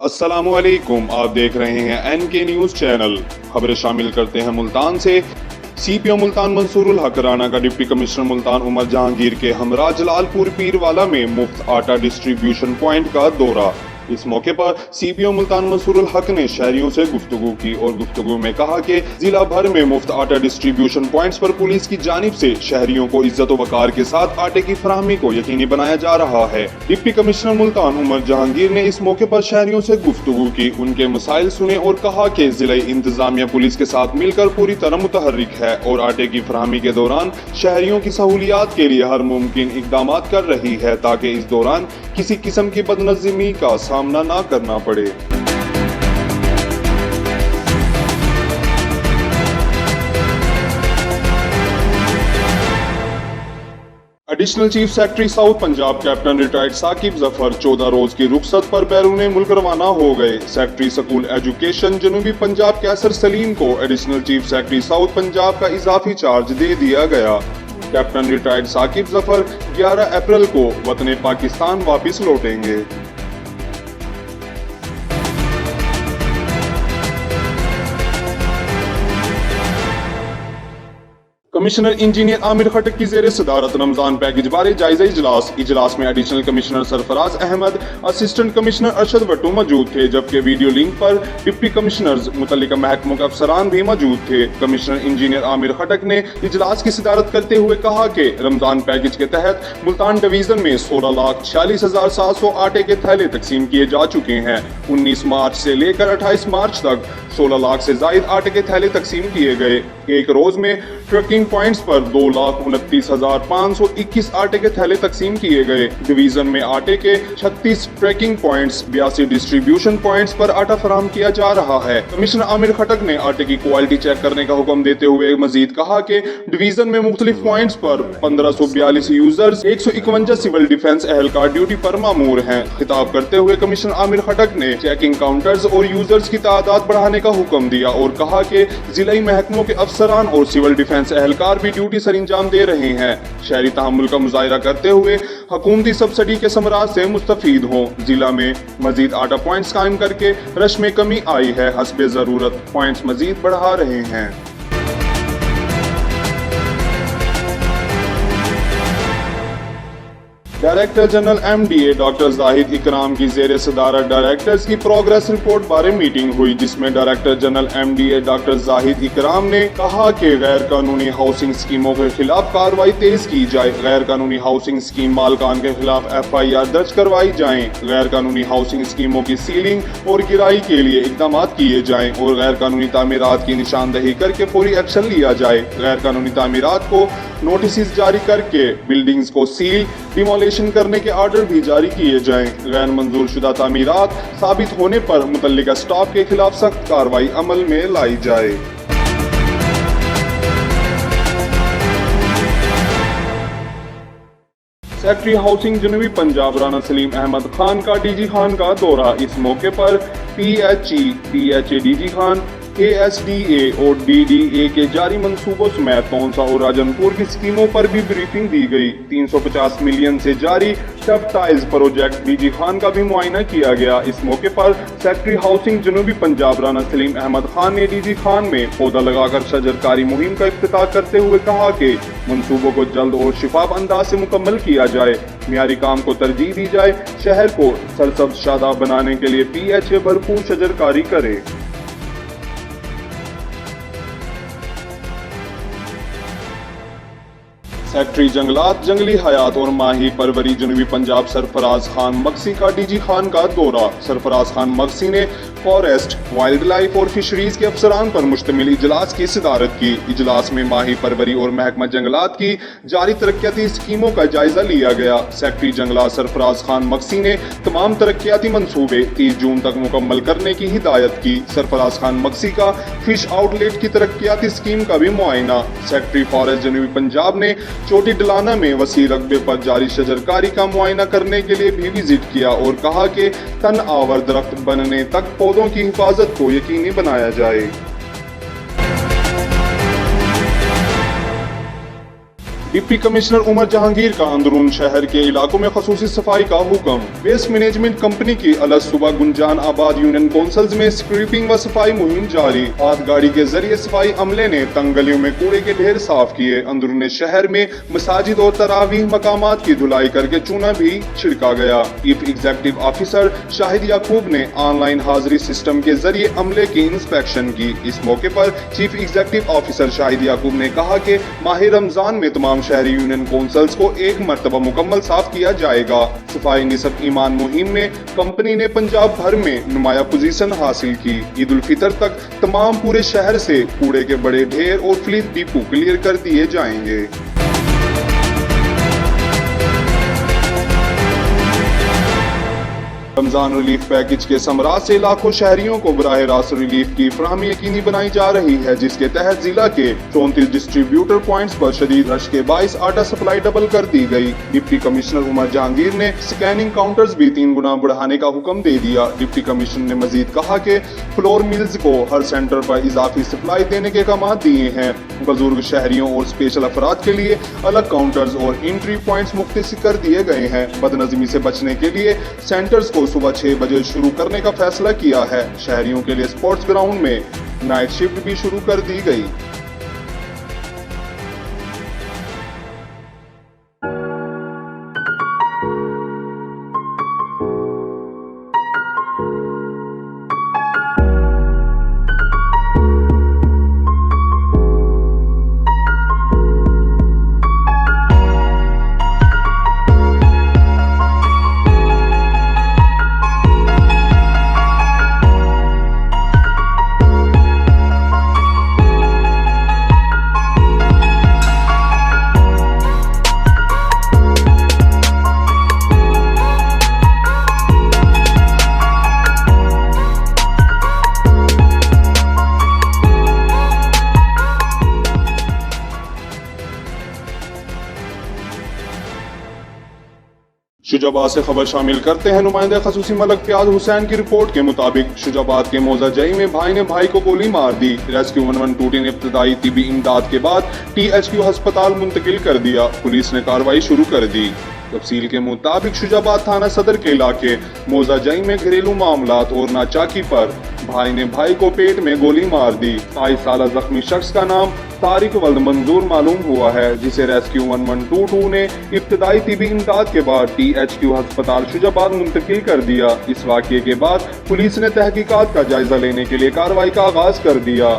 अस्सलामुअलैकुम, आप देख रहे हैं एनके न्यूज चैनल। खबरें शामिल करते हैं मुल्तान से। सीपीओ मुल्तान मंसूरुल हक राना का डिप्टी कमिश्नर मुल्तान उमर जहांगीर के हमरा जलालपुर पीरवाला में मुफ्त आटा डिस्ट्रीब्यूशन पॉइंट का दौरा। इस मौके पर सीपीओ मुल्तान मंसूरुल हक ने शहरियों से गुफ्तगू की और गुफ्तगू में कहा कि जिला भर में मुफ्त आटा डिस्ट्रीब्यूशन पॉइंट्स पर पुलिस की जानिब से शहरियों को इज्जत व वकार के साथ आटे की फराहमी को यकीनी बनाया जा रहा है। डिप्टी कमिश्नर मुल्तान उमर जहांगीर ने इस मौके पर शहरियों से गुफ्तगू की, उनके मसाइल सुने और कहा कि जिला इंतजामिया पुलिस के साथ मिलकर पूरी तरह मुतहर्रिक है और आटे की फराहमी के दौरान शहरियों की सहूलियात के लिए हर मुमकिन इकदाम कर रही है ताकि इस दौरान किसी किस्म की बदनज़मी का सामना ना करना पड़े। Additional chief secretary south Punjab captain retired Saqib Zafar 14 रोज की रुखसत पर बैरून मुल्क रवाना हो गए। सेक्रेटरी स्कूल एजुकेशन जनूबी पंजाब कैसर सलीम को additional chief secretary south Punjab का इजाफी चार्ज दे दिया गया। कैप्टन रिटायर्ड साकिब जफर 11 अप्रैल को वतन पाकिस्तान वापस लौटेंगे। कमिश्नर इंजीनियर आमिर खटक की जेर सदारत रमजान पैकेज बारे जायजा इजलास में additional commissioner Sarfaraz Ahmed, assistant commissioner Arshad Bhattu मौजूद थे, जबकि वीडियो लिंक पर डिप्टी कमिश्नर्स मुतल्लिका महकमों के अफसरान भी मौजूद थे। कमिश्नर इंजीनियर आमिर खटक ने इजलास की सदारत करते हुए कहा कि रमजान पैकेज के तहत मुल्तान डिवीजन में 16,46,700 आटे के थैले तकसीम किए जा चुके हैं। 19 मार्च से लेकर 28 मार्च तक 16 लाख से जायद आटे के थैले तकसीम किए गए। एक रोज में ट्रैकिंग पॉइंट्स पर 2,29,521 आटे के थैले तकसीम किए गए। डिवीजन में आटे के 36 ट्रैकिंग पॉइंट्स, 82 डिस्ट्रीब्यूशन पॉइंट्स पर आटा फराहम किया जा रहा है। कमिश्नर आमिर खटक ने आटे की क्वालिटी चेक करने का हुक्म देते हुए मजीद कहा कि डिवीजन में मुख्तलिफ पॉइंट्स पर 1542 यूजर्स, 151 सिविल डिफेंस एहलकार ड्यूटी पर मामूर हैं। खिताब करते हुए कमिश्नर आमिर खटक ने चेकिंग काउंटर्स और यूजर्स की तादाद बढ़ाने का हुक्म दिया और कहा कि जिलाई महकमों के अफसरान और सिविल डिफेंस एहलकार भी ड्यूटी सर अंजाम दे रहे हैं। शहरी तहम्मुल का मुजाहिरा करते हुए हुकूमती सब्सिडी के समरात से मुस्तफीद हों। जिला में मजीद आटा पॉइंट्स कायम करके रश में कमी आई है, हस्बे जरूरत पॉइंट्स मजीद बढ़ा रहे हैं। Director general MDA doctor Zahid इकराम की जेर सदारत डायरेक्टर्स की प्रोग्रेस रिपोर्ट बारे मीटिंग हुई, जिसमें director general MDA doctor Zahid इकराम ने कहा कि गैर कानूनी हाउसिंग स्कीमों के खिलाफ कार्रवाई तेज की जाए, गैर कानूनी हाउसिंग स्कीम मालकान के खिलाफ FIR दर्ज करवाई जाएं, गैर कानूनी हाउसिंग स्कीमों की सीलिंग और गिराई के लिए इकदाम किए जाएं और गैर कानूनी तामीरात की निशानदही करके फौरी एक्शन लिया जाए। गैर कानूनी तामीरात को नोटिस जारी करके बिल्डिंग्स को सील, डिमोलिशन करने के ऑर्डर भी जारी किए जाएं। गैर मंजूर शुदा तामीरात साबित होने पर मुतल्लिका स्टाफ के खिलाफ सख्त कार्रवाई अमल में लाई जाए। सेक्रेटरी हाउसिंग जनूबी पंजाब राना सलीम अहमद खान का DG खान का दौरा। इस मौके पर PHE, PHA DG Khan, KSDA और DDA के जारी मंसूबों समेत तौंसा और राजनपुर की स्कीमों पर भी ब्रीफिंग दी गई। 350 मिलियन से जारी tough tiles project DG Khan का भी मुआयना किया गया। इस मौके पर सेक्रेटरी हाउसिंग जनूबी पंजाब राना सलीम अहमद खान ने DG खान में पौधा लगाकर शजरकारी मुहिम का इफ्तिताह करते हुए कहा कि मंसूबों को जल्द और शिफाफ अंदाज से मुकम्मल किया जाए, मियारी काम को तरजीह दी जाए, शहर को सरसब्ज शादाब बनाने के लिए PHA भरपूर शजरकारी करे। सेक्रेटरी जंगलात, जंगली हयात और माही परवरी जनूबी पंजाब सरफराज खान मक्सी का DG खान का दौरा। सरफराज खान मक्सी ने फॉरेस्ट, वाइल्ड लाइफ और फिशरीज के अफसरान पर मुश्तमिल इजलास की सदारत की। इजलास में माही परवरी और महकमा जंगलात की जारी तरक्याती स्कीमों का जायजा लिया गया। सेक्रेटरी जंगलात सरफराज खान मक्सी ने तमाम तरक्याती मंसूबे 30 जून तक मुकम्मल करने की हिदायत की। सरफराज खान मक्सी का फिश आउटलेट की तरक्याती स्कीम का भी मुआयना। सेक्रेटरी फॉरेस्ट जनूबी पंजाब ने चोटी डलाना में वसी रकबे पर जारी शजरकारी का मुआयना करने के लिए भी विजिट किया और कहा कि तन आवर दरख्त बनने तक पौधों की हिफाजत को यकीनी बनाया जाए। ڈپٹی کمشنر عمر جہانگیر کا اندرون شہر کے علاقوں میں خصوصی صفائی کا حکم۔ ویسٹ مینجمنٹ کمپنی کی الگ صوبہ گنجان آباد یونین کونسلز میں سکریپنگ و صفائی مہم جاری۔ ہاتھ گاڑی کے ذریعے صفائی عملے نے تنگ گلیوں میں کوڑے کے ڈھیر صاف کیے۔ اندرون شہر میں مساجد اور تراویح مقامات کی دھلائی کر کے چونا بھی چھڑکا گیا۔ چیف ایگزیکٹو آفیسر شاہد یعقوب نے آن لائن حاضری سسٹم کے ذریعے عملے کی انسپیکشن کی۔ اس موقع پر چیف ایگزیکٹو آفیسر شاہد یعقوب نے کہا کہ ماہ رمضان میں تمام شہری یونین کونسلز کو ایک مرتبہ مکمل صاف کیا جائے گا۔ صفائی نصف ایمان مہم میں کمپنی نے پنجاب بھر میں نمایاں پوزیشن حاصل کی۔ عید الفطر تک تمام پورے شہر سے کوڑے کے بڑے ڈھیر اور فلیٹ ڈپو کلیئر کر دیے جائیں گے۔ رمضان ریلیف پیکج کے ثمرات سے لاکھوں شہریوں کو براہ راست ریلیف کی فراہمی یقینی بنائی جا رہی ہے، جس کے تحت ضلع کے 34 ڈسٹریبیوٹر پوائنٹس پر شدید رش کے باعث آٹا سپلائی ڈبل کر دی گئی۔ ڈپٹی کمشنر عمر جہانگیر نے سکیننگ کاؤنٹرز بھی 3 گنا بڑھانے کا حکم دے دیا۔ ڈپٹی کمشنر نے مزید کہا کہ فلور ملز کو ہر سینٹر پر اضافی سپلائی دینے کے احکامات دیے ہیں۔ بزرگ شہریوں اور اسپیشل افراد کے لیے الگ کاؤنٹرز اور انٹری پوائنٹس مختص کر دیے گئے ہیں۔ بدنظمی سے بچنے کے لیے سینٹرز کو صبح 6 بجے شروع کرنے کا فیصلہ کیا ہے۔ شہریوں کے لیے اسپورٹس گراؤنڈ میں نائٹ شفٹ بھی شروع کر دی گئی۔ شجاباد سے خبر شامل کرتے ہیں۔ نمائندہ خصوصی ملک فیاض حسین کی رپورٹ کے مطابق شجاباد کے موزہ جئی میں بھائی نے بھائی کو گولی مار دی۔ ریسکیو 112 نے ابتدائی طبی امداد کے بعد THQ ہسپتال منتقل کر دیا۔ پولیس نے کارروائی شروع کر دی۔ تفصیل کے مطابق شجاباد تھانہ صدر کے علاقے موزہ جئی میں گھریلو معاملات اور ناچاکی پر بھائی نے بھائی کو پیٹ میں گولی مار دی۔ 22 سالہ زخمی شخص کا نام طارق ولد منظور معلوم ہوا ہے، جسے ریسکیو 112 نے ابتدائی طبی امداد کے بعد THQ ہسپتال شجاباد منتقل کر دیا۔ اس واقعے کے بعد پولیس نے تحقیقات کا جائزہ لینے کے لیے کارروائی کا آغاز کر دیا۔